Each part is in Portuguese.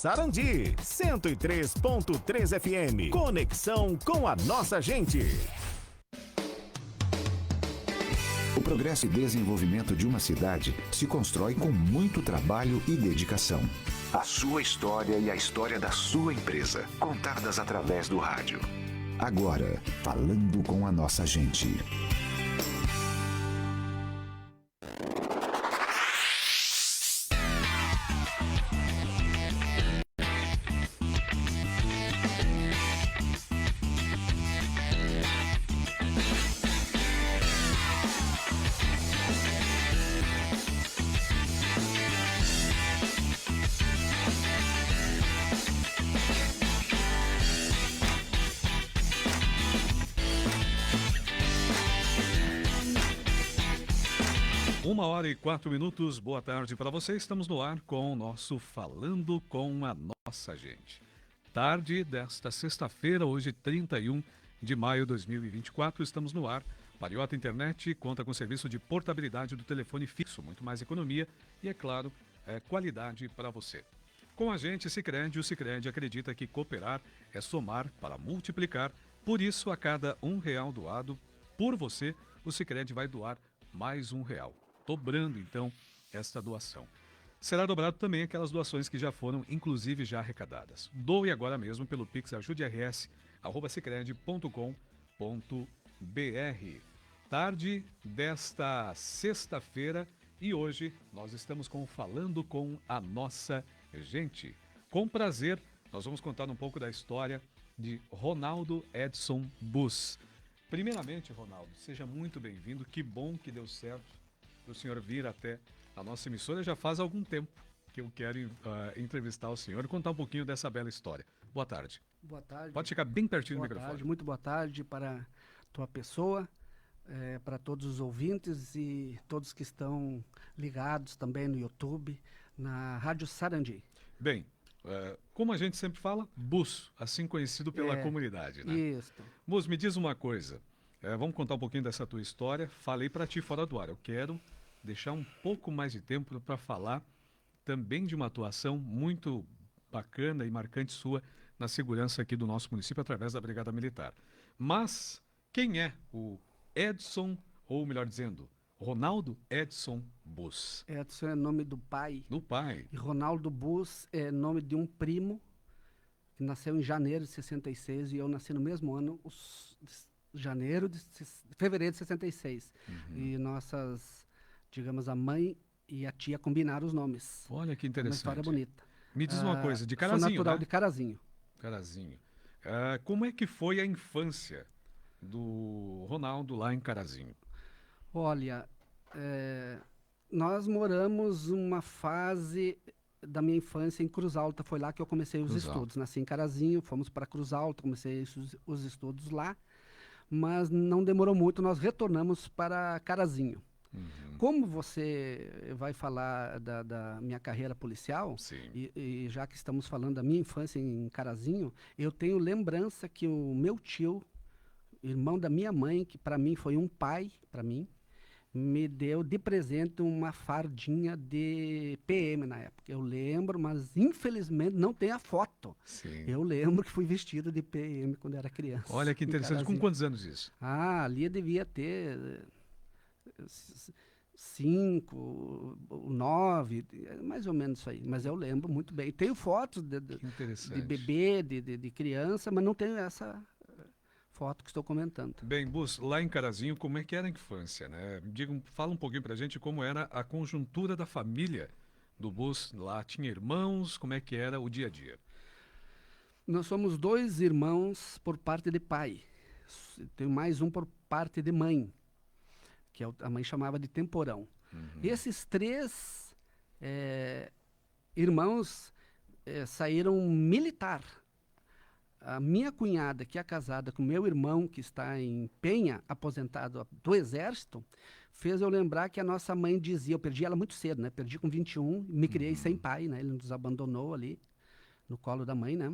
Sarandi, 103.3 FM. Conexão com a nossa gente. O progresso e desenvolvimento de uma cidade se constrói com muito trabalho e dedicação. A sua história e a história da sua empresa, contadas através do rádio. Agora, falando com a nossa gente. Uma hora e 4 minutos, boa tarde para você. Estamos no ar com o nosso Falando com a Nossa Gente. Tarde desta sexta-feira, hoje 31 de maio de 2024, estamos no ar. Pariota Internet conta com serviço de portabilidade do telefone fixo, muito mais economia e, é claro, qualidade para você. Com a gente, Sicredi, o Sicredi acredita que cooperar é somar para multiplicar. Por isso, a cada R$1 doado por você, o Sicredi vai doar mais R$1. Dobrando, então, esta doação. Será dobrado também aquelas doações que já foram, inclusive, já arrecadadas. Doe agora mesmo pelo Pix ajudeRS@sicredi.com.br. Tarde desta sexta-feira e hoje nós estamos Falando com a Nossa Gente. Com prazer, nós vamos contar um pouco da história de Ronaldo Edson Bus. Primeiramente, Ronaldo, seja muito bem-vindo. Que bom que deu certo o senhor vir até a nossa emissora. Já faz algum tempo que eu quero entrevistar o senhor e contar um pouquinho dessa bela história. Boa tarde. Boa tarde. Pode ficar bem pertinho do microfone. Tarde, muito boa tarde para a tua pessoa, para todos os ouvintes e todos que estão ligados também no YouTube, na Rádio Sarandi. Bem, como a gente sempre fala, Bus, assim conhecido pela comunidade, né? Isso. Bus, me diz uma coisa. Vamos contar um pouquinho dessa tua história. Falei para ti fora do ar. Eu quero deixar um pouco mais de tempo para falar também de uma atuação muito bacana e marcante sua na segurança aqui do nosso município através da Brigada Militar. Mas quem é o Edson, ou melhor dizendo, Ronaldo Edson Bus? Edson é nome do pai. Do pai. E Ronaldo Bus é nome de um primo que nasceu em janeiro de 66 e eu nasci no mesmo ano, fevereiro de 66. Uhum. E nossas, digamos, a mãe e a tia combinaram os nomes. Olha que interessante. Uma história bonita. Me diz uma coisa, de Carazinho, sou natural, né? de Carazinho. Carazinho. Como é que foi a infância do Ronaldo lá em Carazinho? Olha, nós moramos uma fase da minha infância em Cruz Alta. Foi lá que eu comecei os estudos. Nasci em Carazinho, fomos para Cruz Alta, comecei os estudos lá. Mas não demorou muito, nós retornamos para Carazinho. Uhum. Como você vai falar da minha carreira policial, e já que estamos falando da minha infância em Carazinho, eu tenho lembrança que o meu tio, irmão da minha mãe, que para mim foi um pai, para mim, me deu de presente uma fardinha de PM na época. Eu lembro, mas infelizmente não tem a foto. Sim. Eu lembro que fui vestido de PM quando era criança. Olha que interessante. Com quantos anos isso? Ali eu devia ter 5, 9, mais ou menos isso aí. Mas eu lembro muito bem. Tenho fotos de bebê, de criança, mas não tenho essa foto que estou comentando. Bem, Bus, lá em Carazinho, como é que era a infância, né? Fala um pouquinho pra gente como era a conjuntura da família do Bus lá. Tinha irmãos, como é que era o dia a dia? Nós somos 2 irmãos por parte de pai. Tem mais um por parte de mãe, que a mãe chamava de temporão. Uhum. E esses 3 irmãos saíram militar. A minha cunhada, que é casada com meu irmão, que está em Penha, aposentado do Exército, fez eu lembrar que a nossa mãe dizia, eu perdi ela muito cedo, né? Perdi com 21, me criei sem pai, né? Ele nos abandonou ali no colo da mãe, né?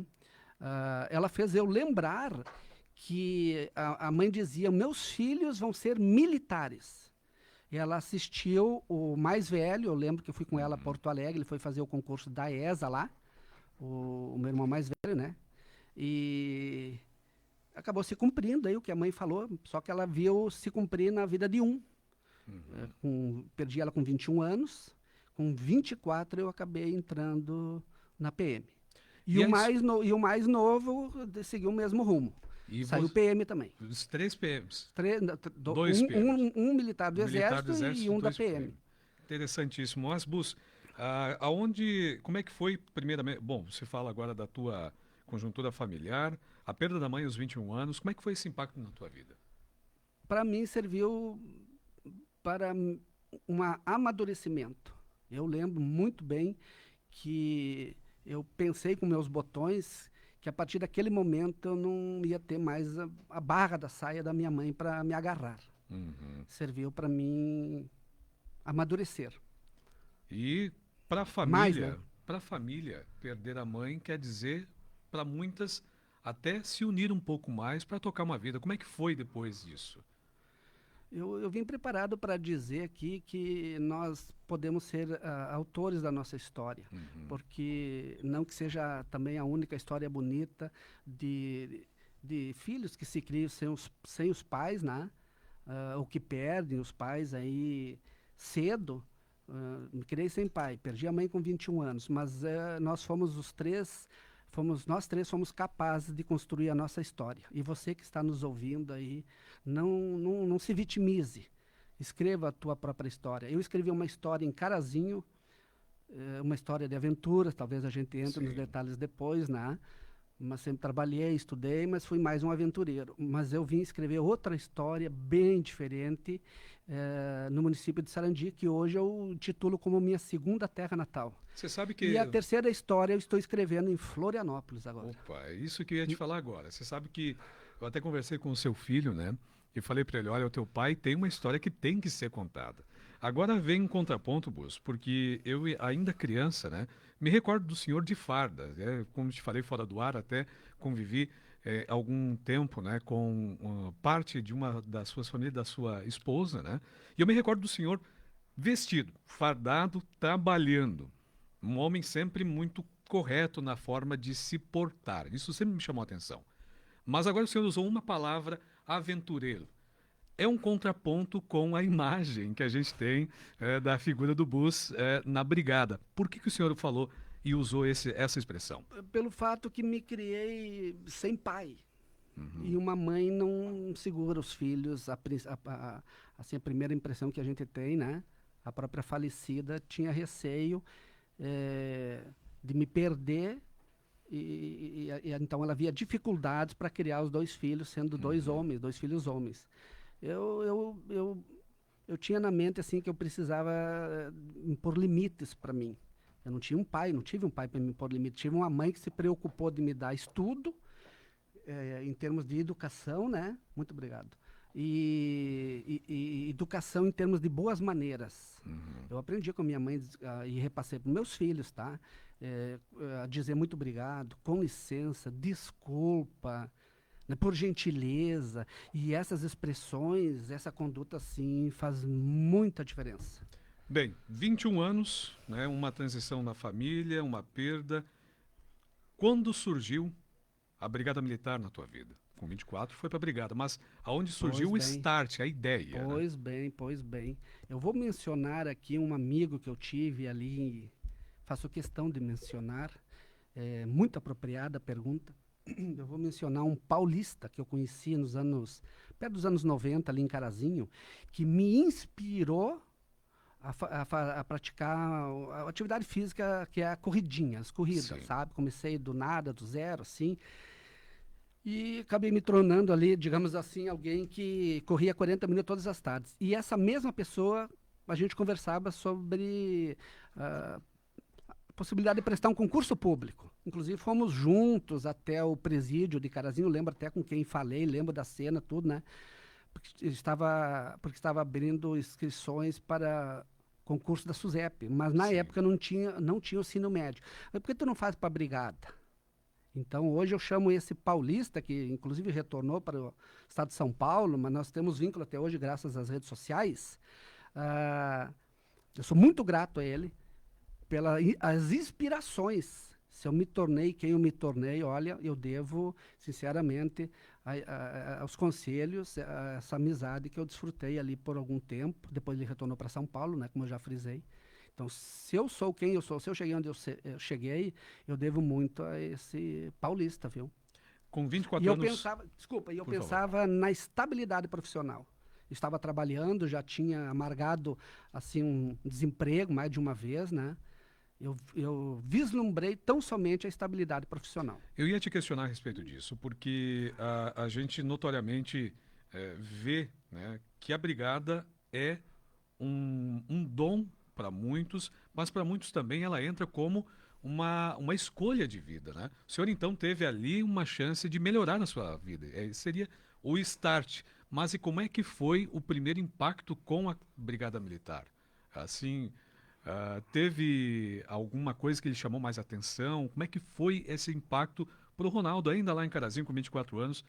Ela fez eu lembrar que a mãe dizia, meus filhos vão ser militares. E ela assistiu o mais velho, eu lembro que eu fui com ela a Porto Alegre, ele foi fazer o concurso da ESA lá, o meu irmão mais velho, né? E acabou se cumprindo aí o que a mãe falou, só que ela viu se cumprir na vida de um. Perdi ela com 21 anos, com 24 eu acabei entrando na PM. E o mais novo seguiu o mesmo rumo. E saiu PM também. Os 3 PMs. Dois PMs. Um militar do Militar Exército e um da PM. Interessantíssimo. Asbus, como é que foi primeiramente? Bom, você fala agora da tua conjuntura familiar, a perda da mãe aos 21 anos, como é que foi esse impacto na tua vida? Para mim serviu para um amadurecimento. Eu lembro muito bem que eu pensei com meus botões que a partir daquele momento eu não ia ter mais a barra da saia da minha mãe para me agarrar. Serviu para mim amadurecer. E para a família, perder a mãe quer dizer, para muitas, até se unir um pouco mais para tocar uma vida. Como é que foi depois disso? Eu vim preparado para dizer aqui que nós podemos ser autores da nossa história, porque não que seja também a única história bonita de filhos que se criam sem os pais, né? Ou que perdem os pais aí cedo. Me criei sem pai, perdi a mãe com 21 anos, mas nós nós três fomos capazes de construir a nossa história. E você que está nos ouvindo aí, não se vitimize. Escreva a tua própria história. Eu escrevi uma história em Carazinho, uma história de aventuras, talvez a gente entre nos detalhes depois, né? Mas sempre trabalhei, estudei, mas fui mais um aventureiro. Mas eu vim escrever outra história bem diferente no município de Sarandi, que hoje eu titulo como minha segunda terra natal. Você sabe que... E a terceira história eu estou escrevendo em Florianópolis agora. Opa, é isso que eu ia te falar agora. Você sabe que eu até conversei com o seu filho, né? E falei para ele, olha, o teu pai tem uma história que tem que ser contada. Agora vem um contraponto, Bus, porque eu ainda criança, né? Me recordo do senhor de farda, como te falei fora do ar, até convivi algum tempo, né, com parte de uma das suas famílias, da sua esposa, né? E eu me recordo do senhor vestido, fardado, trabalhando. Um homem sempre muito correto na forma de se portar. Isso sempre me chamou a atenção. Mas agora o senhor usou uma palavra, aventureiro. É um contraponto com a imagem que a gente tem da figura do Bus na brigada. Por que o senhor falou e usou essa expressão? Pelo fato que me criei sem pai. E uma mãe não segura os filhos. Assim, a primeira impressão que a gente tem, né? A própria falecida tinha receio de me perder. E então ela via dificuldades para criar os 2 filhos, sendo 2 homens, 2 filhos homens. Eu tinha na mente assim que eu precisava impor limites para mim. Eu não tinha um pai, não tive um pai para me impor limites. Tive uma mãe que se preocupou de me dar estudo, em termos de educação, né? Muito obrigado. E educação em termos de boas maneiras. Eu aprendi com a minha mãe e repassei para meus filhos, tá? A dizer muito obrigado, com licença, desculpa, né, por gentileza. E essas expressões, essa conduta, assim, faz muita diferença. Bem, 21 anos, né, uma transição na família, uma perda. Quando surgiu a Brigada Militar na tua vida? Com 24 foi para a Brigada, mas aonde surgiu o start, a ideia? Pois bem. Eu vou mencionar aqui um amigo que eu tive ali, faço questão de mencionar, muito apropriada a pergunta. Eu vou mencionar um paulista que eu conheci perto dos anos 90, ali em Carazinho, que me inspirou a praticar a atividade física, que é a corridinha, as corridas, sabe? Comecei do nada, do zero, assim, e acabei me tornando ali, digamos assim, alguém que corria 40 minutos todas as tardes. E essa mesma pessoa, a gente conversava sobre a possibilidade de prestar um concurso público. Inclusive, fomos juntos até o presídio de Carazinho, lembro até com quem falei, lembro da cena, tudo, né? Porque estava abrindo inscrições para concurso da SUSEP, mas na época não tinha o ensino médio. Mas por que tu não faz para a brigada? Então, hoje eu chamo esse paulista, que inclusive retornou para o estado de São Paulo, mas nós temos vínculo até hoje graças às redes sociais. Eu sou muito grato a ele pelas inspirações Se eu me tornei quem eu me tornei, olha, eu devo, sinceramente, aos conselhos, a essa amizade que eu desfrutei ali por algum tempo. Depois ele retornou para São Paulo, né, como eu já frisei. Então, se eu sou quem eu sou, se eu cheguei onde eu cheguei, eu devo muito a esse paulista, viu? Com 24 E eu anos... pensava, desculpa, eu Por pensava na estabilidade profissional. Estava trabalhando, já tinha amargado assim um desemprego mais de uma vez, né? Eu vislumbrei tão somente a estabilidade profissional. Eu ia te questionar a respeito disso, porque a gente notoriamente vê, né, que a brigada é um dom para muitos, mas para muitos também ela entra como uma escolha de vida, né? O senhor então teve ali uma chance de melhorar na sua vida. Seria o start. Mas e como é que foi o primeiro impacto com a Brigada Militar? Assim, teve alguma coisa que lhe chamou mais atenção? Como é que foi esse impacto para o Ronaldo, ainda lá em Carazinho, com 24 anos,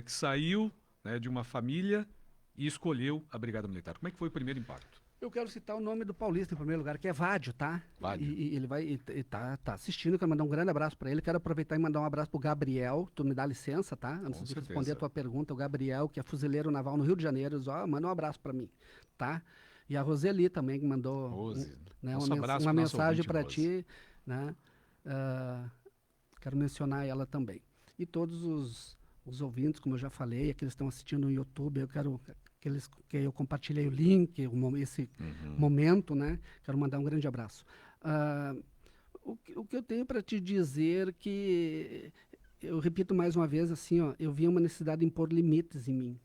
que saiu, né, de uma família e escolheu a Brigada Militar? Como é que foi o primeiro impacto? Eu quero citar o nome do paulista em primeiro lugar, que é Vádio, tá? Vádio. E ele tá assistindo, quero mandar um grande abraço para ele. Quero aproveitar e mandar um abraço pro Gabriel. Tu me dá licença, tá? Antes de responder a tua pergunta, o Gabriel, que é fuzileiro naval no Rio de Janeiro, manda um abraço para mim, tá? E a Roseli também, que mandou uma mensagem para ti, né? Quero mencionar ela também. E todos os ouvintes, como eu já falei, aqueles que estão assistindo no YouTube, eu quero... que eu compartilhei o link, esse momento, né? Quero mandar um grande abraço. O que eu tenho para te dizer que, eu repito mais uma vez, assim, ó, eu vi uma necessidade de impor limites em mim.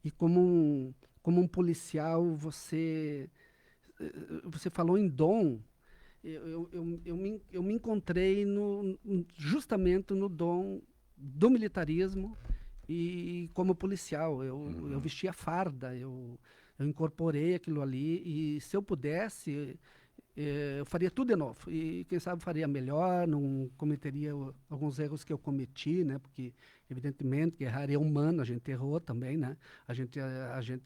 E como um policial, você falou em dom, eu me encontrei justamente no dom do militarismo. E como policial, eu vestia farda, eu incorporei aquilo ali, e se eu pudesse, eu faria tudo de novo. E quem sabe faria melhor, não cometeria alguns erros que eu cometi, né? Porque, evidentemente, que errar é humano, a gente errou também, né? A gente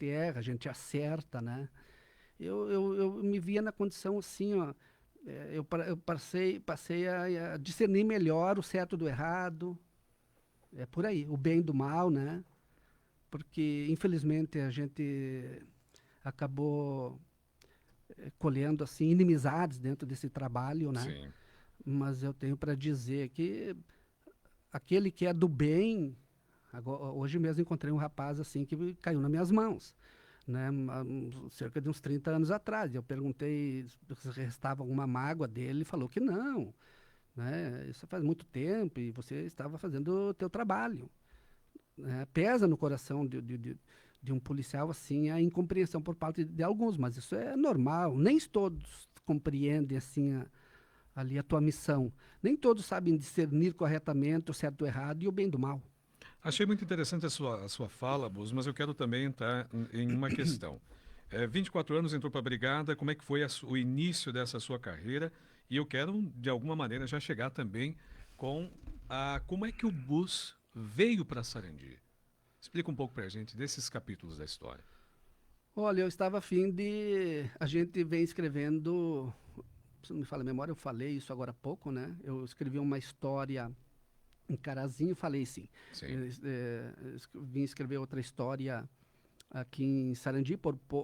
erra, a gente acerta, né? Eu me via na condição assim, ó, eu passei a discernir melhor o certo do errado. É por aí, o bem do mal, né? Porque, infelizmente, a gente acabou colhendo, assim, inimizades dentro desse trabalho, né? Sim. Mas eu tenho para dizer que aquele que é do bem... hoje mesmo encontrei um rapaz, assim, que caiu nas minhas mãos, né? Cerca de uns 30 anos atrás. Eu perguntei se restava alguma mágoa dele, ele falou que não. Né? Isso faz muito tempo e você estava fazendo o teu trabalho. Né? Pesa no coração de um policial assim a incompreensão por parte de alguns, mas isso é normal. Nem todos compreendem assim ali a tua missão. Nem todos sabem discernir corretamente o certo do errado e o bem do mal. Achei muito interessante a sua fala, Bus, mas eu quero também entrar em uma questão. 24 anos, entrou para a Brigada, como é que foi o início dessa sua carreira? E eu quero, de alguma maneira, já chegar também com como é que o Bus veio para Sarandi. Explica um pouco para a gente desses capítulos da história. Olha, eu estava a fim de... A gente vem escrevendo... Se não me fala a memória, eu falei isso agora há pouco, né? Eu escrevi uma história em Carazinho, falei sim. Vim escrever outra história aqui em Sarandi,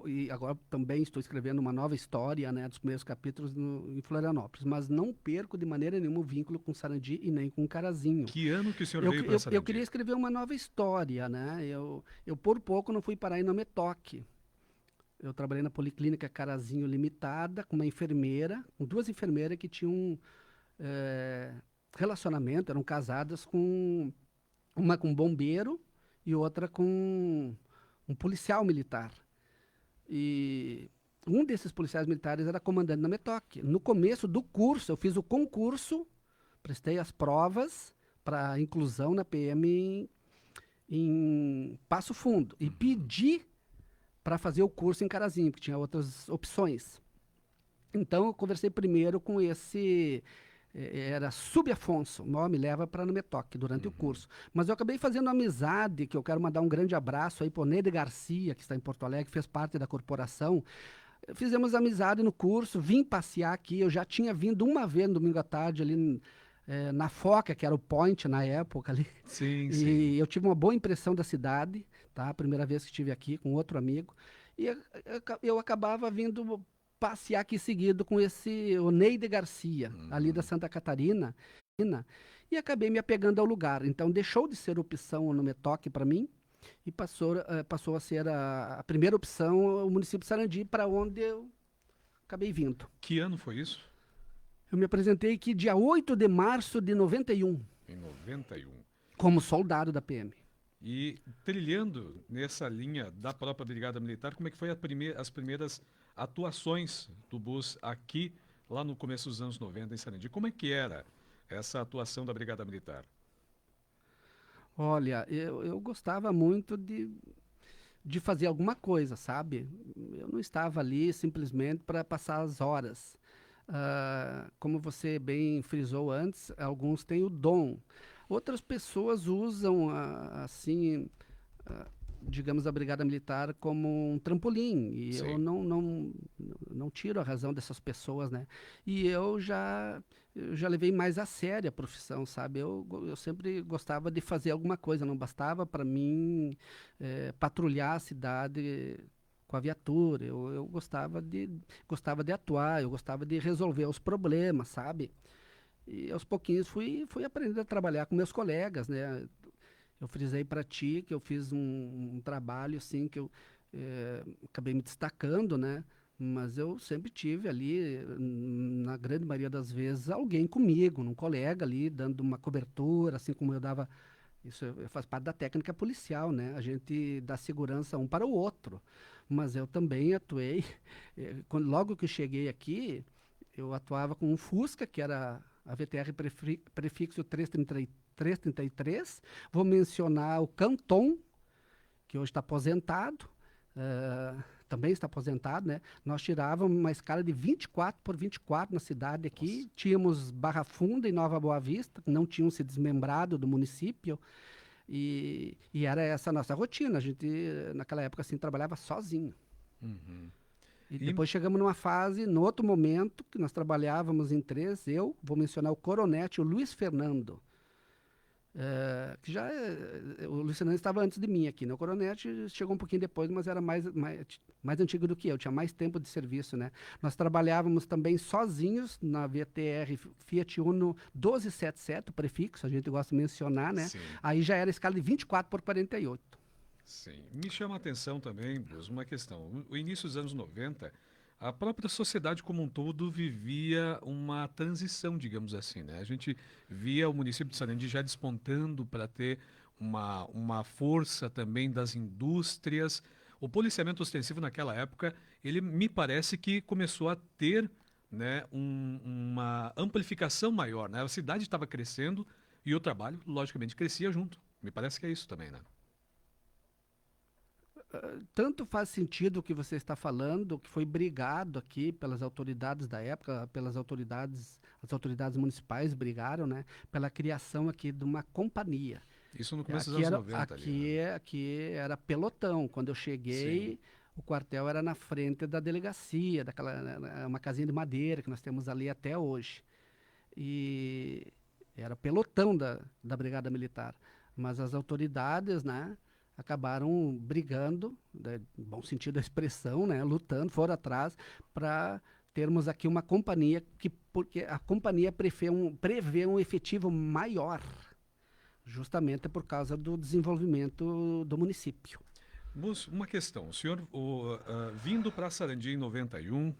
e agora também estou escrevendo uma nova história, né, dos primeiros capítulos em Florianópolis, mas não perco de maneira nenhuma o vínculo com Sarandi e nem com Carazinho. Que ano que o senhor veio para Sarandi? Eu queria escrever uma nova história, né, eu por pouco não fui parar em Nametoque. Eu trabalhei na Policlínica Carazinho Limitada com uma enfermeira, com duas enfermeiras que tinham relacionamento, eram casadas uma com um bombeiro e outra com um policial militar. E um desses policiais militares era comandante na Metoque. No começo do curso, eu fiz o concurso, prestei as provas para inclusão na PM em Passo Fundo. E pedi para fazer o curso em Carazinho, porque tinha outras opções. Então, eu conversei primeiro com esse... Era Subafonso, o nome leva para Nametoque durante o curso. Mas eu acabei fazendo amizade, que eu quero mandar um grande abraço aí para o Neide Garcia, que está em Porto Alegre, que fez parte da corporação. Fizemos amizade no curso, vim passear aqui, eu já tinha vindo uma vez no domingo à tarde ali na Foca, que era o Point na época ali. Sim, E sim. eu tive uma boa impressão da cidade, tá? A primeira vez que estive aqui com outro amigo. E eu acabava vindo passear aqui seguido com esse Oneide Garcia, ali da Uhum. Santa Catarina, e acabei me apegando ao lugar. Então deixou de ser opção no Metoque para mim e passou a ser a primeira opção o município de Sarandi, para onde eu acabei vindo. Que ano foi isso? Eu me apresentei aqui dia 8 de março de 91, Em 91. como soldado da PM. E trilhando nessa linha da própria Brigada Militar, como é que foi as primeiras atuações do BUS aqui, lá no começo dos anos 90 em Sarandi? Como é que era essa atuação da Brigada Militar? Olha, eu gostava muito de fazer alguma coisa, sabe? Eu não estava ali simplesmente para passar as horas. Como você bem frisou antes, alguns têm o dom. Outras pessoas usam, assim, digamos, a Brigada Militar como um trampolim. E eu Sim. não tiro a razão dessas pessoas, né? E eu já levei mais a sério a profissão, sabe? Eu sempre gostava de fazer alguma coisa, não bastava para mim patrulhar a cidade com a viatura. Eu gostava de atuar, eu gostava de resolver os problemas, sabe? E aos pouquinhos fui aprendendo a trabalhar com meus colegas, né? Eu frisei para ti que eu fiz um trabalho assim que eu acabei me destacando, né? Mas eu sempre tive ali, na grande maioria das vezes, alguém comigo, um colega ali, dando uma cobertura, assim como eu dava. Isso faz parte da técnica policial, né? A gente dá segurança um para o outro. Mas eu também atuei. Logo que eu cheguei aqui, eu atuava com um Fusca, que era a VTR prefixo 333. Vou mencionar o Canton, que hoje está aposentado, também está aposentado, né? Nós tirávamos uma escala de 24 por 24 na cidade aqui. Nossa. Tínhamos Barra Funda e Nova Boa Vista, que não tinham se desmembrado do município. E era essa a nossa rotina. A gente, naquela época, assim, trabalhava sozinho. Uhum. E E, depois chegamos numa fase, no outro momento, que nós trabalhávamos em três. Eu vou mencionar o Coronete, o Luiz Fernando. Que já o Luiz Fernando estava antes de mim aqui, né? O Coronete chegou um pouquinho depois, mas era mais antigo do que eu, tinha mais tempo de serviço, né? Nós trabalhávamos também sozinhos na VTR Fiat Uno 1277, o prefixo, a gente gosta de mencionar, né? sim, Aí já era escala de 24 por 48. sim. Me chama a atenção também, Bruce, uma questão. O início dos anos 90, a própria sociedade como um todo vivia uma transição, digamos assim, né? A gente via o município de Sarandi já despontando para ter uma força também das indústrias. O policiamento ostensivo naquela época, ele me parece que começou a ter, né, uma amplificação maior, né? A cidade estava crescendo e o trabalho, logicamente, crescia junto. Me parece que é isso também, né? Tanto faz sentido o que você está falando, que foi brigado aqui pelas autoridades da época, as autoridades municipais brigaram, né, pela criação aqui de uma companhia. Isso no começo dos anos 90 ali, né? Aqui era pelotão. Quando eu Sim. cheguei, o quartel era na frente da delegacia, uma casinha de madeira que nós temos ali até hoje. E era pelotão da Brigada Militar. Mas as autoridades, né, acabaram brigando, né, no bom sentido da expressão, né, lutando, foram atrás para termos aqui uma companhia, porque a companhia prevê um efetivo maior, justamente por causa do desenvolvimento do município. Moço, uma questão. O senhor, vindo para Sarandi em 91,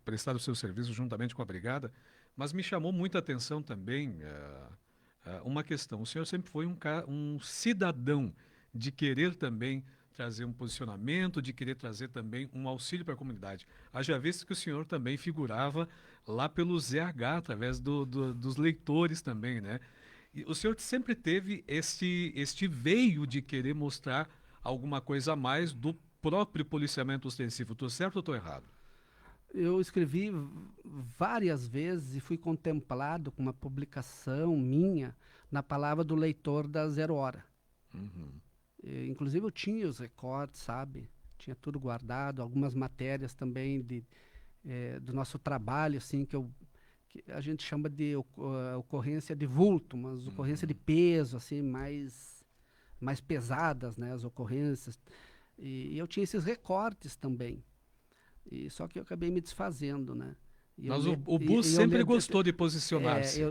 prestar o seu serviço juntamente com a Brigada, mas me chamou muita atenção também uma questão. O senhor sempre foi um cidadão de querer também trazer um posicionamento, de querer trazer também um auxílio para a comunidade. Haja visto que o senhor também figurava lá pelo ZH, através dos leitores também, né? E o senhor sempre teve este veio de querer mostrar alguma coisa a mais do próprio policiamento ostensivo. Estou certo ou estou errado? Eu escrevi várias vezes e fui contemplado com uma publicação minha na palavra do leitor da Zero Hora. Uhum. Inclusive eu tinha os recortes, sabe? Tinha tudo guardado, algumas matérias também do nosso trabalho, assim, que que a gente chama de ocorrência de vulto, mas ocorrência de peso, assim, mais pesadas, né, as ocorrências. E eu tinha esses recortes também. Só que eu acabei me desfazendo, né? Mas o Bus sempre gostou de posicionar-se.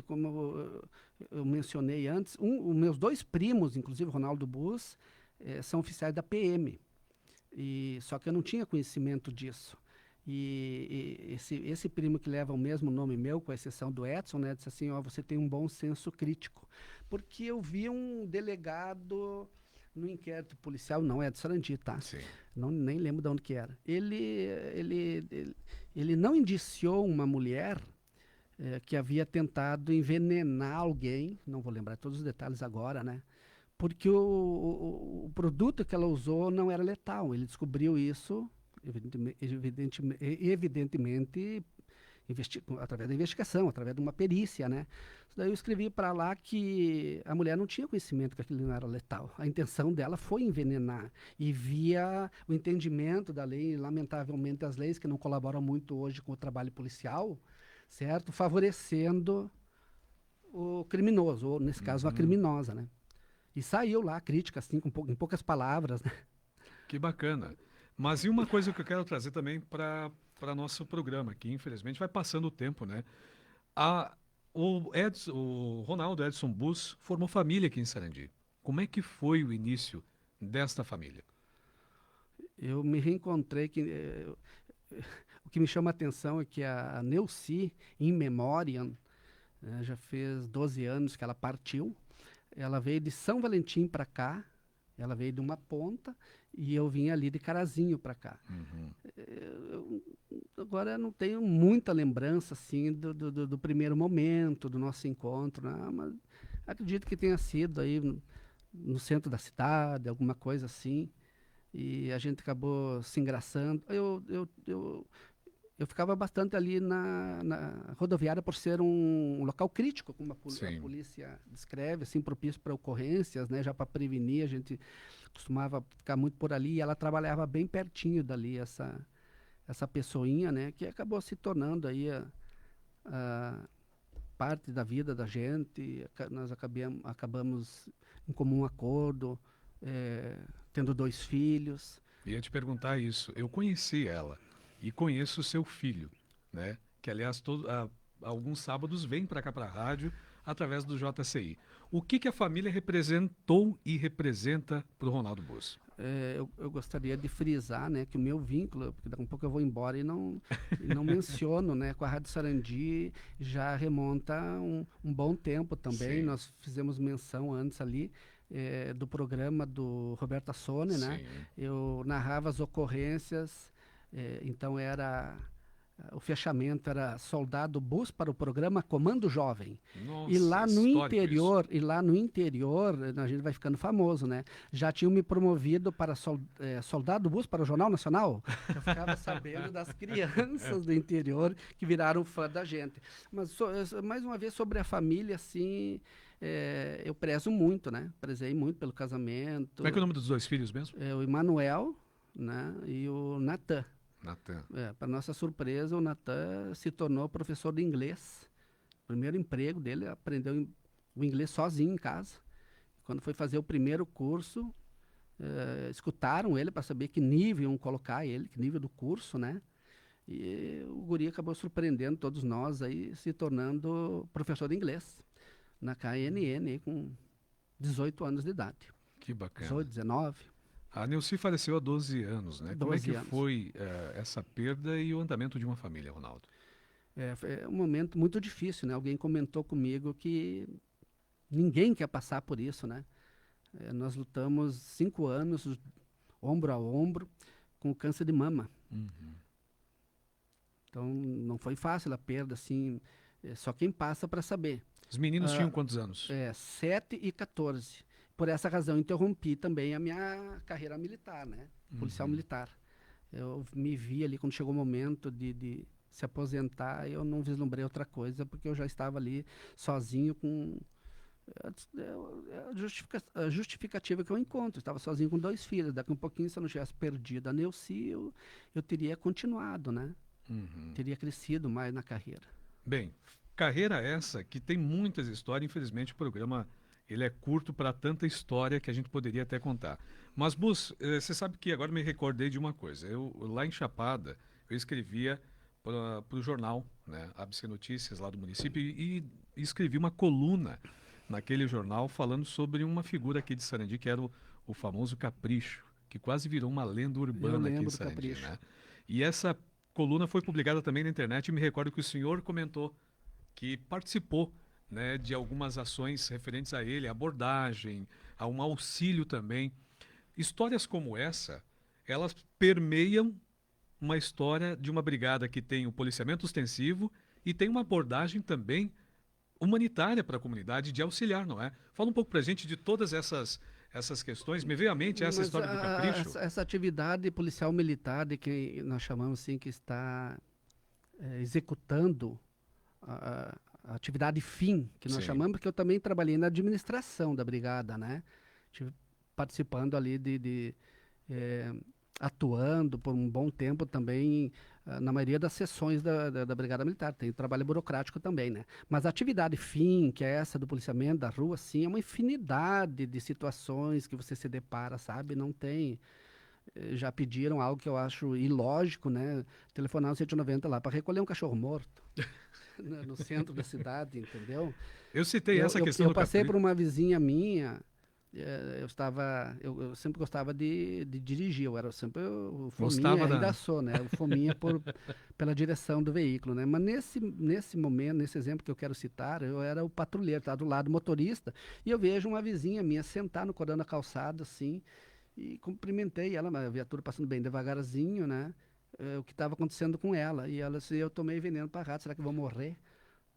Como eu mencionei antes, os meus 2 primos, inclusive o Ronaldo Bus, são oficiais da PM. Só que eu não tinha conhecimento disso. Esse primo que leva o mesmo nome meu, com exceção do Edson, né, disse assim, você tem um bom senso crítico. Porque eu vi um delegado no inquérito policial, não é de Sarandi, tá? Sim. Nem lembro de onde que era. Ele não indiciou uma mulher que havia tentado envenenar alguém, não vou lembrar todos os detalhes agora, né? Porque o produto que ela usou não era letal. Ele descobriu isso, evidentemente através da investigação, através de uma perícia, né? Daí eu escrevi para lá que a mulher não tinha conhecimento que aquilo não era letal. A intenção dela foi envenenar. E via o entendimento da lei, lamentavelmente as leis que não colaboram muito hoje com o trabalho policial, certo? Favorecendo o criminoso, ou nesse caso a criminosa, né? E saiu lá a crítica, assim, em poucas palavras, né? Que bacana. Mas e uma coisa que eu quero trazer também para nosso programa, que infelizmente vai passando o tempo, né? O Ronaldo Edson Bus formou família aqui em Sarandi. Como é que foi o início desta família? Eu me reencontrei, o que me chama a atenção é que a Neuci, in memoriam, já fez 12 anos que ela partiu. Ela veio de São Valentim para cá, ela veio de uma ponta e eu vim ali de Carazinho para cá. Agora eu não tenho muita lembrança assim do primeiro momento do nosso encontro, né? Mas acredito que tenha sido aí no centro da cidade, alguma coisa assim, e a gente acabou se engraçando. Eu ficava bastante ali na rodoviária por ser um local crítico, como a polícia descreve, assim, propício para ocorrências, né? Já para prevenir, a gente costumava ficar muito por ali, e ela trabalhava bem pertinho dali, essa pessoinha, né? Que acabou se tornando aí a parte da vida da gente. Nós acabamos em comum acordo, tendo 2 filhos. Ia te perguntar isso. Eu conheci ela. E conheço o seu filho, né? Que, aliás, alguns sábados vem para cá para a rádio através do JCI. O que a família representou e representa para o Ronaldo Bus? Eu gostaria de frisar, né, que o meu vínculo, porque daqui a pouco eu vou embora e não menciono, né, com a Rádio Sarandi já remonta um bom tempo também. Sim. Nós fizemos menção antes ali do programa do Roberto Assone, né? Eu narrava as ocorrências. Então o fechamento era Soldado Bus para o programa Comando Jovem. Nossa, e lá no interior, a gente vai ficando famoso, né? Já tinham me promovido para Soldado Bus para o Jornal Nacional. Eu ficava sabendo das crianças do interior que viraram fã da gente. Mas mais uma vez sobre a família, assim, eu prezo muito, né? Prezei muito pelo casamento. Como é que é o nome dos 2 filhos mesmo? O Emanuel, né? E o Natan. Para nossa surpresa, o Natan se tornou professor de inglês. O primeiro emprego dele, aprendeu o inglês sozinho em casa. Quando foi fazer o primeiro curso, escutaram ele para saber que nível iam colocar ele, que nível do curso, né? E o guri acabou surpreendendo todos nós aí, se tornando professor de inglês na KNN aí, com 18 anos de idade. Que bacana. 18, 19. A Neuci faleceu há 12 anos, né? Como é que foi essa perda e o andamento de uma família, Ronaldo? Foi um momento muito difícil, né? Alguém comentou comigo que ninguém quer passar por isso, né? Nós lutamos 5 anos, ombro a ombro, com o câncer de mama. Então, não foi fácil a perda, assim, só quem passa para saber. Os meninos tinham quantos anos? 7 e 14. Por essa razão, interrompi também a minha carreira militar, né? Policial militar. Eu me vi ali, quando chegou o momento de se aposentar, eu não vislumbrei outra coisa, porque eu já estava ali sozinho com... a justificativa que eu encontro. Eu estava sozinho com 2 filhos. Daqui um pouquinho, se eu não tivesse perdido a Neuci, eu teria continuado, né? Teria crescido mais na carreira. Bem, carreira essa que tem muitas histórias, infelizmente o programa ele é curto para tanta história que a gente poderia até contar. Mas, Bus, você sabe que agora me recordei de uma coisa. Eu, lá em Chapada, eu escrevia para o jornal, né, ABC Notícias, lá do município, e escrevi uma coluna naquele jornal falando sobre uma figura aqui de Sarandi, que era o famoso Capricho, que quase virou uma lenda urbana aqui em Sarandi, né? E essa coluna foi publicada também na internet e me recordo que o senhor comentou que participou, né, de algumas ações referentes a ele, abordagem, a um auxílio também. Histórias como essa, elas permeiam uma história de uma brigada que tem o policiamento ostensivo e tem uma abordagem também humanitária para a comunidade de auxiliar, não é? Fala um pouco para a gente de todas essas questões. Me veio à mente essa história do Capricho. Essa atividade policial militar, de que nós chamamos assim, que está executando a atividade fim, que nós chamamos, porque eu também trabalhei na administração da brigada, né? Estive participando ali atuando por um bom tempo também na maioria das sessões da Brigada Militar. Tem trabalho burocrático também, né? Mas a atividade fim, que é essa do policiamento da rua, sim, é uma infinidade de situações que você se depara, sabe? Não tem... Já pediram algo que eu acho ilógico, né? Telefonar no 190 lá para recolher um cachorro morto no centro da cidade, entendeu? Eu citei essa questão eu passei por uma vizinha minha. Eu sempre gostava de dirigir, eu era sempre o fominha, ainda sou, né? O fominha pela direção do veículo, né? Mas nesse momento, nesse exemplo que eu quero citar, eu era o patrulheiro, estava do lado do motorista, e eu vejo uma vizinha minha sentar no corão da calçada, assim, e cumprimentei ela, a viatura passando bem devagarzinho, né? O que estava acontecendo com ela, e ela disse, eu tomei veneno para rato, será que eu vou morrer?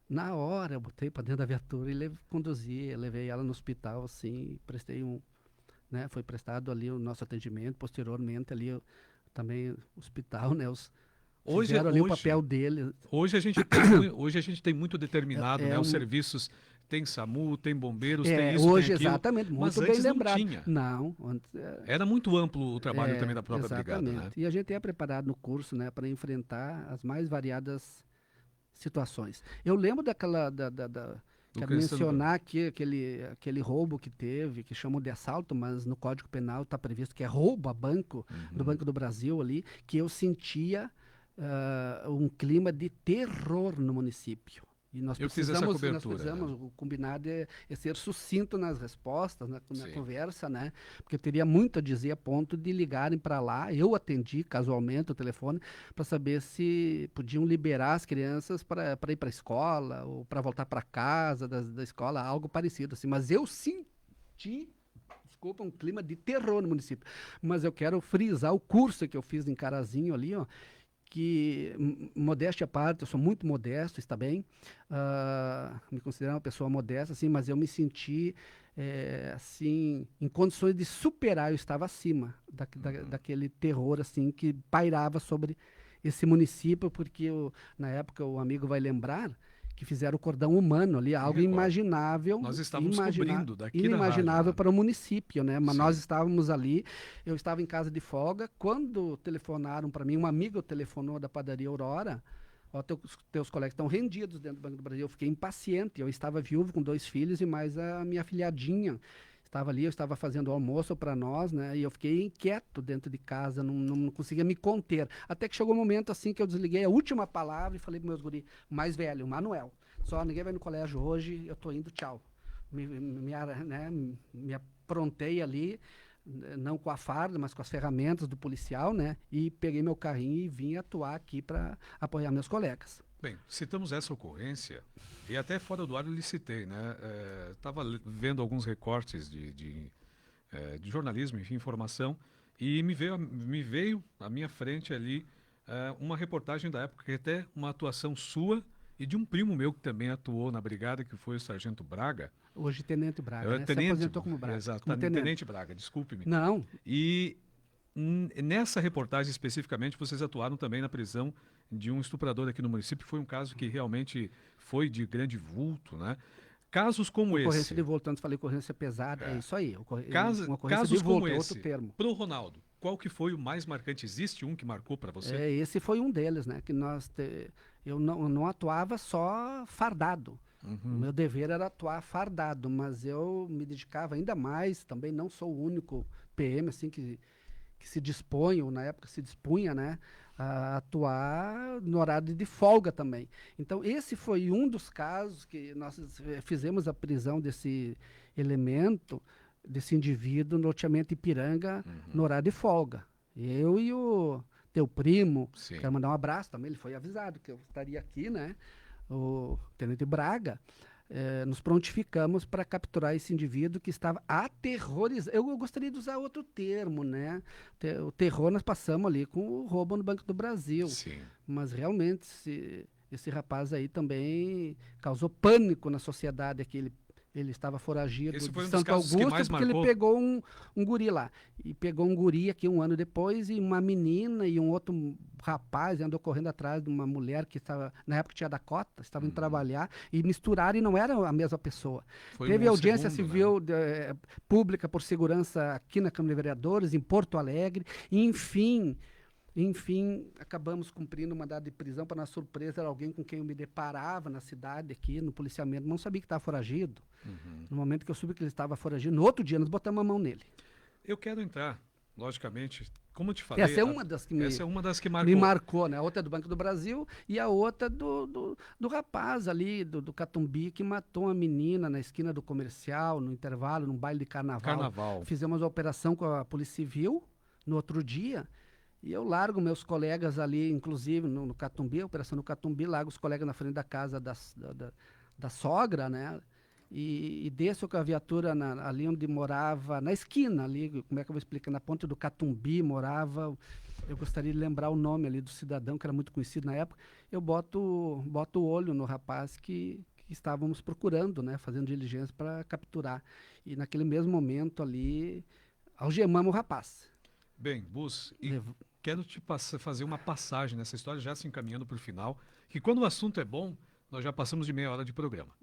Na hora, eu botei para dentro da viatura e levei ela no hospital, assim, prestei né, foi prestado ali o nosso atendimento, posteriormente ali também o hospital, né, fizeram ali o papel dele. Hoje a gente tem muito determinado, né, os serviços, tem SAMU, tem bombeiros, tem isso, hoje, tem aquilo. exatamente, muito mas bem antes lembrado. Não tinha. Não. Era muito amplo o trabalho também da própria brigada, né? E a gente é preparado no curso, né, para enfrentar as mais variadas situações. Eu lembro daquela quero mencionar aqui aquele roubo que teve, que chamam de assalto, mas no Código Penal está previsto que é roubo a banco, do Banco do Brasil ali, que eu sentia um clima de terror no município. E nós precisamos, o combinado é ser sucinto nas respostas, na conversa, né? Porque eu teria muito a dizer a ponto de ligarem para lá. Eu atendi casualmente o telefone para saber se podiam liberar as crianças para ir para a escola ou para voltar para casa da escola, algo parecido assim. Mas eu senti, desculpa, um clima de terror no município. Mas eu quero frisar o curso que eu fiz em Carazinho ali, ó, que, modéstia à parte, eu sou muito modesto, está bem, me considero uma pessoa modesta, assim, mas eu me senti, assim, em condições de superar, eu estava acima daquele terror, assim, que pairava sobre esse município, porque na época o amigo vai lembrar que fizeram o cordão humano ali, algo imaginável. Nós estávamos cobrindo daqui inimaginável da para o município, né? Mas Sim. Nós estávamos ali, eu estava em casa de folga, quando telefonaram para mim, um amigo telefonou da padaria Aurora, ó, teus colegas estão rendidos dentro do Banco do Brasil. Eu fiquei impaciente, eu estava viúvo com 2 filhos e mais a minha afilhadinha. Estava ali, eu estava fazendo almoço para nós, né? E eu fiquei inquieto dentro de casa, não conseguia me conter. Até que chegou um momento assim que eu desliguei a última palavra e falei para meus guri, mais velho, Manuel, só ninguém vai no colégio hoje, eu tô indo, tchau. Me aprontei ali, não com a farda, mas com as ferramentas do policial, né? E peguei meu carrinho e vim atuar aqui para apoiar meus colegas. Bem, citamos essa ocorrência e até fora do ar eu lhe citei, né? Estava vendo alguns recortes de jornalismo, enfim, informação, e me veio à minha frente ali uma reportagem da época, que até uma atuação sua e de um primo meu que também atuou na brigada, que foi o Sargento Braga. Hoje Tenente Braga, né? Tenente, se aposentou como Braga. Exato, como Tenente Braga, desculpe-me. Não. E nessa reportagem especificamente, vocês atuaram também na prisão de um estuprador aqui no município, que foi um caso que realmente foi de grande vulto, né? Casos como esse... Ocorrência de vulto, antes falei ocorrência pesada, é isso aí. Uma ocorrência casos de vulto, como é esse, outro termo. para o Ronaldo, qual que foi o mais marcante? Existe um que marcou para você? Esse foi um deles, né? Que eu não atuava só fardado. O meu dever era atuar fardado, mas eu me dedicava ainda mais, também não sou o único PM assim que se dispõe, ou na época se dispunha, né, a atuar no horário de folga também. Então, esse foi um dos casos que nós fizemos a prisão desse elemento, desse indivíduo no loteamento Ipiranga, no horário de folga. Eu e o teu primo, Sim. quero mandar um abraço também, ele foi avisado que eu estaria aqui, né, o Tenente Braga, nos prontificamos para capturar esse indivíduo que estava aterrorizado. Eu gostaria de usar outro termo, né? O terror nós passamos ali com o roubo no Banco do Brasil. Sim. Mas realmente esse rapaz aí também causou pânico na sociedade, ele estava foragido Esse foi de um dos Santo casos que Augusto mais porque marcou. ele pegou um guri lá. E pegou um guri aqui um ano depois e uma menina e um outro rapaz andou correndo atrás de uma mulher que estava, na época tinha Dakota, estavam indo trabalhar e misturaram e não era a mesma pessoa. Foi Teve um audiência segundo, civil pública por segurança aqui na Câmara de Vereadores, em Porto Alegre, e enfim, acabamos cumprindo um mandado de prisão. Para nossa surpresa, era alguém com quem eu me deparava na cidade aqui, no policiamento, não sabia que estava foragido. No momento que eu soube que ele estava foragido, no outro dia nós botamos a mão nele. Eu quero entrar, logicamente, como eu te falei... Essa é uma das que essa é uma das que me marcou. marcou, né? A outra é do Banco do Brasil e a outra do rapaz ali, do Catumbi, que matou uma menina na esquina do comercial, no intervalo, num baile de carnaval. Fizemos a operação com a Polícia Civil no outro dia. E eu largo meus colegas ali, inclusive no Catumbi, a operação no Catumbi, largo os colegas na frente da casa da sogra, né? E desço com a viatura ali onde morava, na esquina ali, como é que eu vou explicar? Na ponte do Catumbi morava, eu gostaria de lembrar o nome ali do cidadão, que era muito conhecido na época. Eu boto o olho no rapaz que estávamos procurando, né? Fazendo diligência para capturar. E naquele mesmo momento ali, algemamos o rapaz. Bem, Bus, quero te fazer uma passagem nessa história, já se encaminhando para o final, que quando o assunto é bom, nós já passamos de meia hora de programa.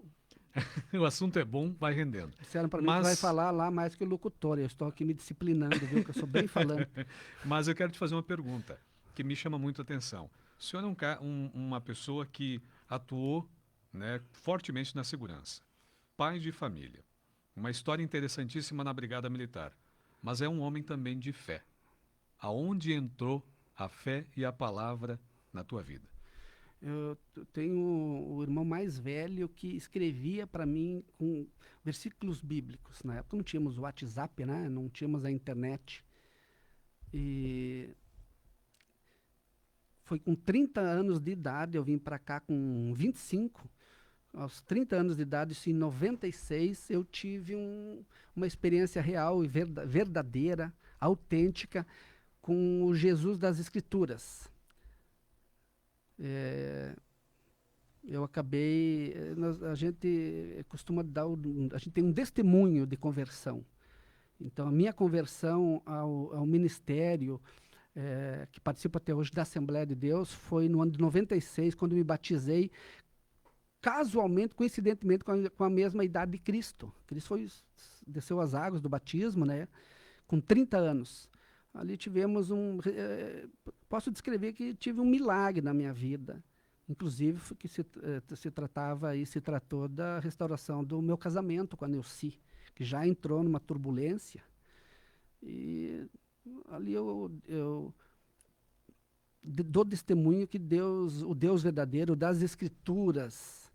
O assunto é bom, vai rendendo. Disseram para mim que vai falar lá mais que o locutor. Eu estou aqui me disciplinando, viu? Que eu sou bem falante. Mas eu quero te fazer uma pergunta que me chama muito a atenção. O senhor é uma pessoa que atuou, né, fortemente na segurança. Pai de família. Uma história interessantíssima na Brigada Militar. Mas é um homem também de fé. Aonde entrou a fé e a palavra na tua vida? Eu tenho o irmão mais velho que escrevia para mim com versículos bíblicos. Na época não tínhamos o WhatsApp, né? Não tínhamos a internet. E foi com 30 anos de idade, eu vim para cá com 25. Aos 30 anos de idade, isso em 96, eu tive uma experiência real e verdadeira, autêntica, com o Jesus das Escrituras. Eu acabei, a gente costuma a gente tem um testemunho de conversão. Então, a minha conversão ao ministério, que participo até hoje da Assembleia de Deus, foi no ano de 96, quando me batizei, casualmente, coincidentemente, com a mesma idade de Cristo. Cristo desceu as águas do batismo, né, com 30 anos. Ali tivemos posso descrever que tive um milagre na minha vida, inclusive que se tratou da restauração do meu casamento com a Neuci, que já entrou numa turbulência. E ali eu dou testemunho que Deus, o Deus verdadeiro das Escrituras,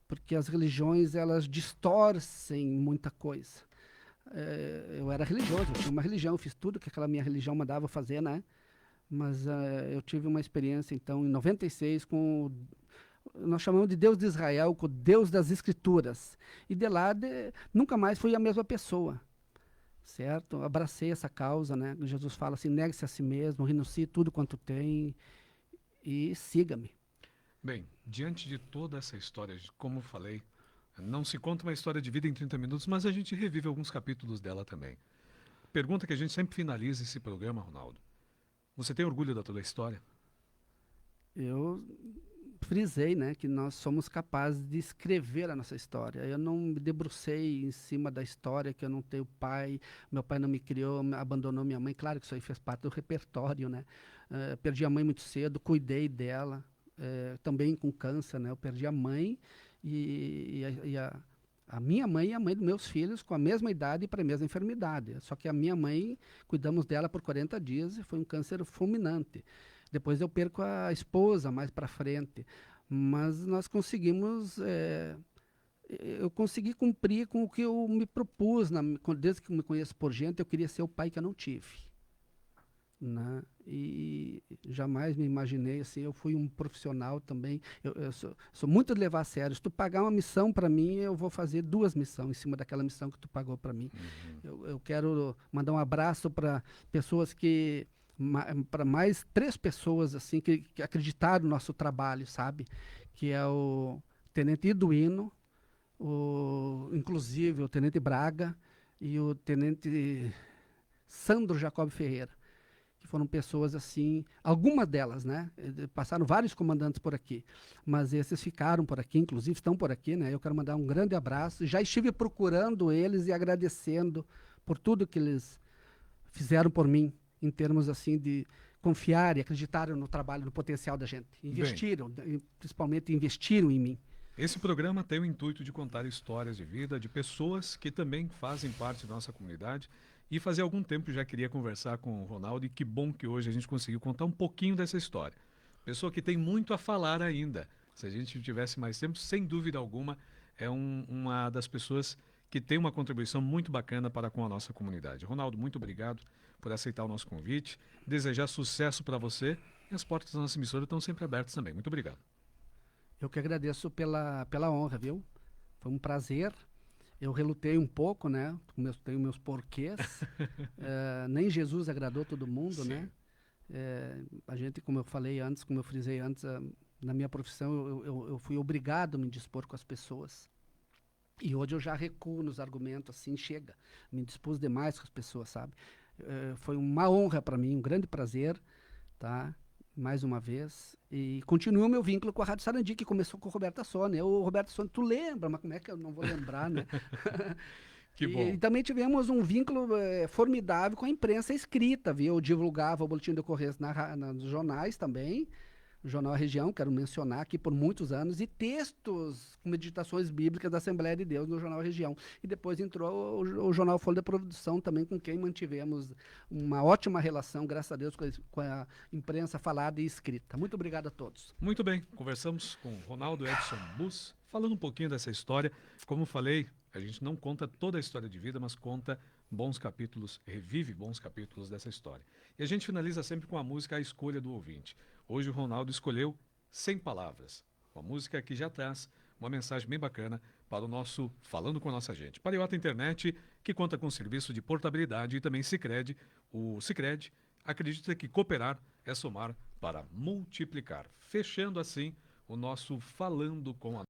porque as religiões elas distorcem muita coisa. Eu era religioso, eu tinha uma religião, eu fiz tudo que aquela minha religião mandava fazer, né? Mas eu tive uma experiência, então, em 96, nós chamamos de Deus de Israel, com o Deus das Escrituras. E de lá, nunca mais fui a mesma pessoa, certo? Abracei essa causa, né? Jesus fala assim, negue-se a si mesmo, renuncie tudo quanto tem e siga-me. Bem, diante de toda essa história, como eu falei, não se conta uma história de vida em 30 minutos, mas a gente revive alguns capítulos dela também. Pergunta que a gente sempre finaliza esse programa, Ronaldo. Você tem orgulho da tua história? Eu frisei, né, que nós somos capazes de escrever a nossa história. Eu não me debrucei em cima da história que eu não tenho pai, meu pai não me criou, abandonou minha mãe. Claro que isso aí fez parte do repertório, né? Perdi a mãe muito cedo, cuidei dela, também com câncer, né? Eu perdi a mãe a minha mãe e a mãe dos meus filhos com a mesma idade e para a mesma enfermidade. Só que a minha mãe, cuidamos dela por 40 dias e foi um câncer fulminante. Depois eu perco a esposa mais para frente. Mas nós conseguimos, eu consegui cumprir com o que eu me propus. Desde que eu me conheço por gente, eu queria ser o pai que eu não tive. Né? E jamais me imaginei assim. Eu fui um profissional também. Eu sou muito de levar a sério. Se tu pagar uma missão para mim, eu vou fazer 2 missões em cima daquela missão que tu pagou para mim. Eu quero mandar um abraço para pessoas para mais 3 pessoas assim que acreditaram no nosso trabalho, sabe? Que é o Tenente Iduino, inclusive o Tenente Braga e o Tenente Sandro Jacob Ferreira, que foram pessoas assim, algumas delas, né? Passaram vários comandantes por aqui, mas esses ficaram por aqui, inclusive estão por aqui, né? Eu quero mandar um grande abraço. Já estive procurando eles e agradecendo por tudo que eles fizeram por mim, em termos assim de confiar e acreditaram no trabalho, no potencial da gente. Investiram, principalmente investiram em mim. Esse programa tem o intuito de contar histórias de vida de pessoas que também fazem parte da nossa comunidade. E fazia algum tempo já queria conversar com o Ronaldo e que bom que hoje a gente conseguiu contar um pouquinho dessa história. Pessoa que tem muito a falar ainda. Se a gente tivesse mais tempo, sem dúvida alguma, é uma das pessoas que tem uma contribuição muito bacana para com a nossa comunidade. Ronaldo, muito obrigado por aceitar o nosso convite. Desejar sucesso para você. E as portas da nossa emissora estão sempre abertas também. Muito obrigado. Eu que agradeço pela honra, viu? Foi um prazer. Eu relutei um pouco, né? Tenho meus porquês. Nem Jesus agradou todo mundo, sim, né? A gente, como eu falei antes, como eu frisei antes, na minha profissão, eu fui obrigado a me dispor com as pessoas. E hoje eu já recuo nos argumentos, assim, chega. Me dispus demais com as pessoas, sabe? Foi uma honra para mim, um grande prazer, tá? Mais uma vez. E continua o meu vínculo com a Rádio Sarandi, que começou com o Roberto Sônia. O Roberto Sônia, tu lembra, mas como é que eu não vou lembrar, né? Que bom. E também tivemos um vínculo formidável com a imprensa escrita, viu? Eu divulgava o boletim de ocorrência nos jornais também. O Jornal A Região, quero mencionar aqui por muitos anos, e textos com meditações bíblicas da Assembleia de Deus no Jornal A Região. E depois entrou o Jornal Folha da Produção também, com quem mantivemos uma ótima relação, graças a Deus, com a imprensa falada e escrita. Muito obrigado a todos. Muito bem, conversamos com o Ronaldo Edson Bus, falando um pouquinho dessa história. Como falei, a gente não conta toda a história de vida, mas conta bons capítulos, revive bons capítulos dessa história. E a gente finaliza sempre com a música A Escolha do Ouvinte. Hoje o Ronaldo escolheu 100 Palavras, uma música que já traz uma mensagem bem bacana para o nosso Falando com a Nossa Gente. Pariota Internet, que conta com serviço de portabilidade, e também Sicredi. O Sicredi acredita que cooperar é somar para multiplicar. Fechando assim o nosso Falando com a